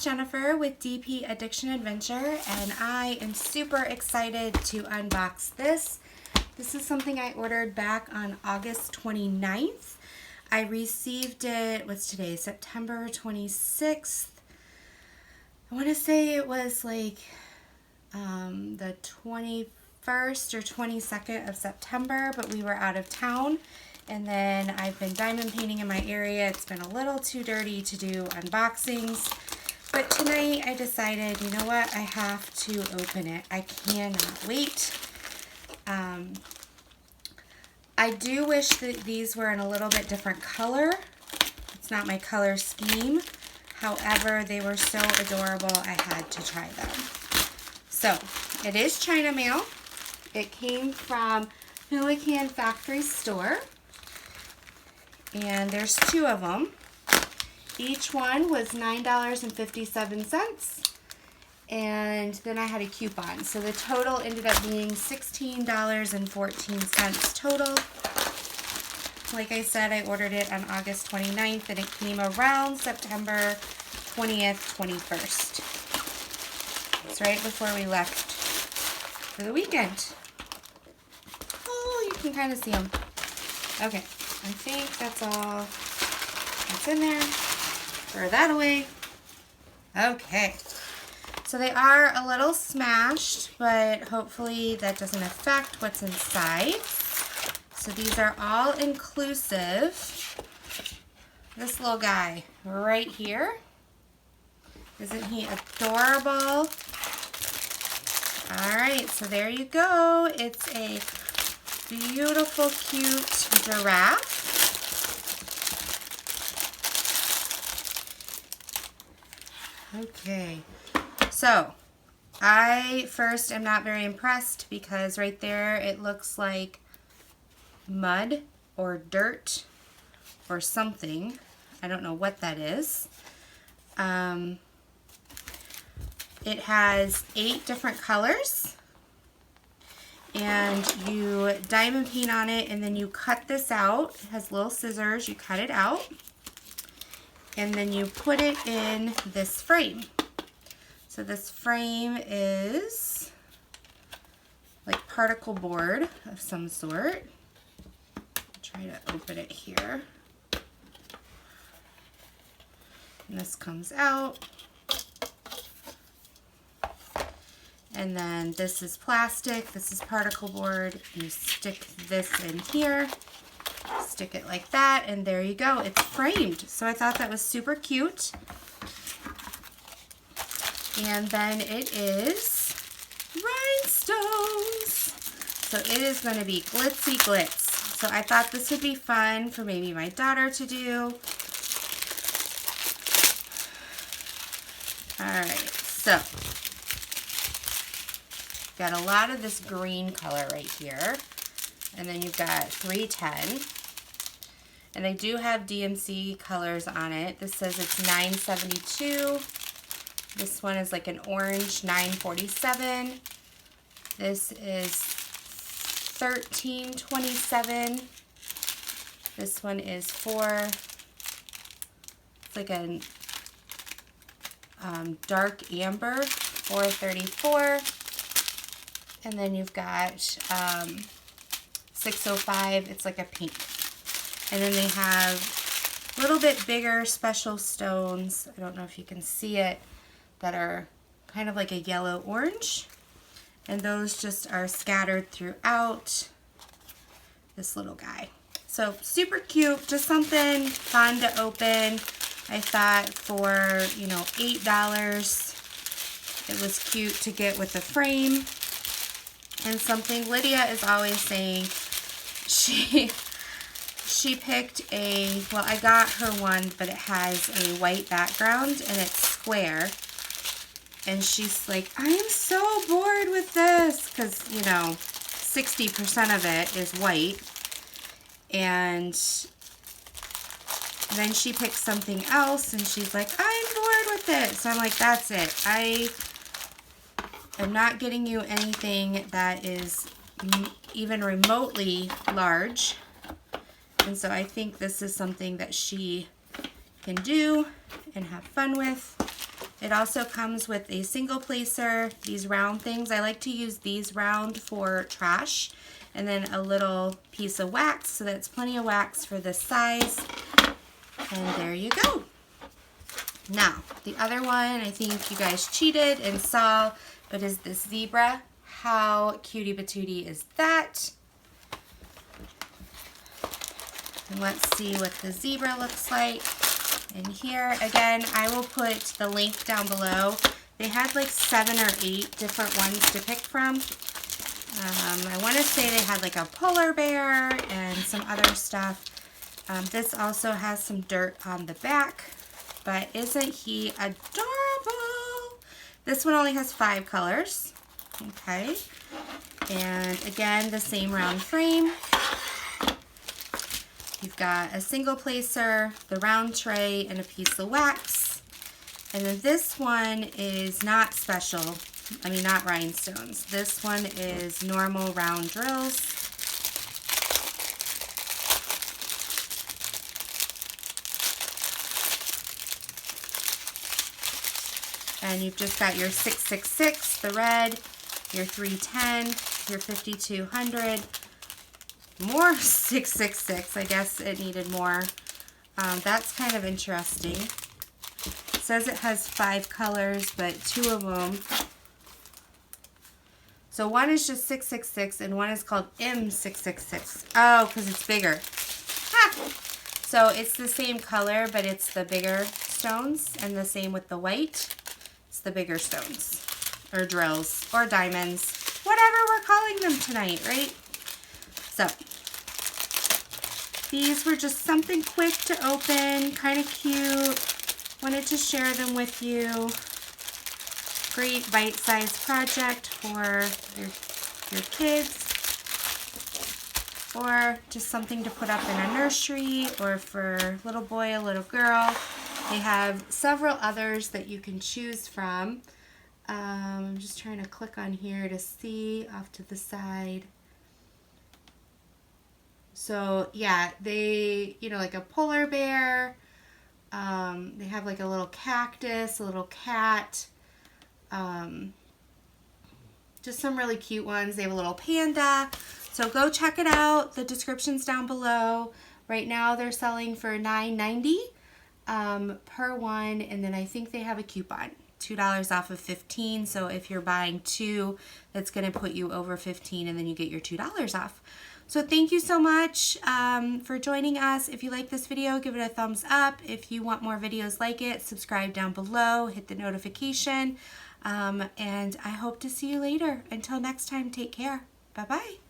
it's Jennifer with DP Addiction Adventure, and I am super excited to unbox this. This is something I ordered back on August 29th. I received it, what's today, September 26th. I want to say it was like the 21st or 22nd of September, but we were out of town. And then I've been diamond painting in my area. It's been a little too dirty to do unboxings. But tonight I decided, you know what, I have to open it. I cannot wait. I do wish that these were in a little bit different color. It's not my color scheme. However, they were so adorable, I had to try them. So, it is China mail. It came from Huacan Factory Store. And there's two of them. Each one was $9.57. And then I had a coupon. So the total ended up being $16.14 total. Like I said, I ordered it on August 29th and it came around September 20th, 21st. It's right before we left for the weekend. Oh, you can kind of see them. Okay. I think that's all that's in there. Throw that away. Okay. So they are a little smashed, but hopefully that doesn't affect what's inside. So these are all inclusive. This little guy right here. Isn't he adorable? Alright, so there you go. It's a beautiful, cute giraffe. Okay, so I first am not very impressed because right there it looks like mud or dirt or something. I don't know what that is. It has 8 different colors. And you diamond paint on it, and then you cut this out. It has little scissors. You cut it out, and then you put it in this frame. So this frame is like particle board of some sort. I'll try to open it here. And this comes out. And then this is plastic, this is particle board. You stick this in here, stick it like that, and there you go. It's framed. So I thought that was super cute. And then it is rhinestones. So it is going to be glitzy glitz. So I thought this would be fun for maybe my daughter to do. Alright, so got a lot of this green color right here, and then you've got 310, and they do have DMC colors on it. This says it's $9.72. This one is like an orange, $9.47. This is $13.27. This one is it's like a dark amber, $4.34. And then you've got 605, it's like a pink. And then they have a little bit bigger special stones, I don't know if you can see it, that are kind of like a yellow-orange. And those just are scattered throughout this little guy. So super cute, just something fun to open. I thought for, you know, $8, it was cute to get with the frame. And something Lydia is always saying, she picked well, I got her one, but it has a white background and it's square. And she's like, I am so bored with this, because, you know, 60% of it is white. And then she picked something else and she's like, I'm bored with it. So I'm like, that's it. I'm not getting you anything that is even remotely large. And so I think this is something that she can do and have fun with. It also comes with a single placer, these round things. I like to use these round for trash, and then a little piece of wax, so that's plenty of wax for this size. And there you go. Now, the other one, I think you guys cheated and saw, but is this zebra. How cutie patootie is that? And let's see what the zebra looks like. And here, again, I will put the link down below. They had like 7 or 8 different ones to pick from. I want to say they had like a polar bear and some other stuff. This also has some dirt on the back, but isn't he adorable? This one only has 5 colors. Okay. And again, the same round frame. You've got a single placer, the round tray, and a piece of wax. And then this one is not special. I mean, not rhinestones. This one is normal round drills. And you've just got your 666, the red, your 310, your 5200, more 666. I guess it needed more. That's kind of interesting. It says it has 5 colors, but 2 of them. So one is just 666 and one is called M666. Oh, because it's bigger. Ha! So it's the same color, but it's the bigger stones, and the same with the white. It's the bigger stones, or drills, or diamonds, whatever we're calling them tonight, right? So these were just something quick to open, kind of cute. Wanted to share them with you. Great bite-sized project for your kids, or just something to put up in a nursery, or for a little boy, a little girl. They have several others that you can choose from. I'm just trying to click on here to see off to the side. So yeah, they, like a polar bear. They have like a little cactus, a little cat. Just some really cute ones. They have a little panda. So go check it out. The description's down below. Right now they're selling for $9.90 per one, and then I think they have a coupon, $2 off of 15. So if you're buying 2, that's going to put you over 15, and then you get your $2 off. So thank you so much for joining us. If you like this video, give it a thumbs up. If you want more videos like it, subscribe down below, hit the notification, and I hope to see you later. Until next time, take care. Bye-bye.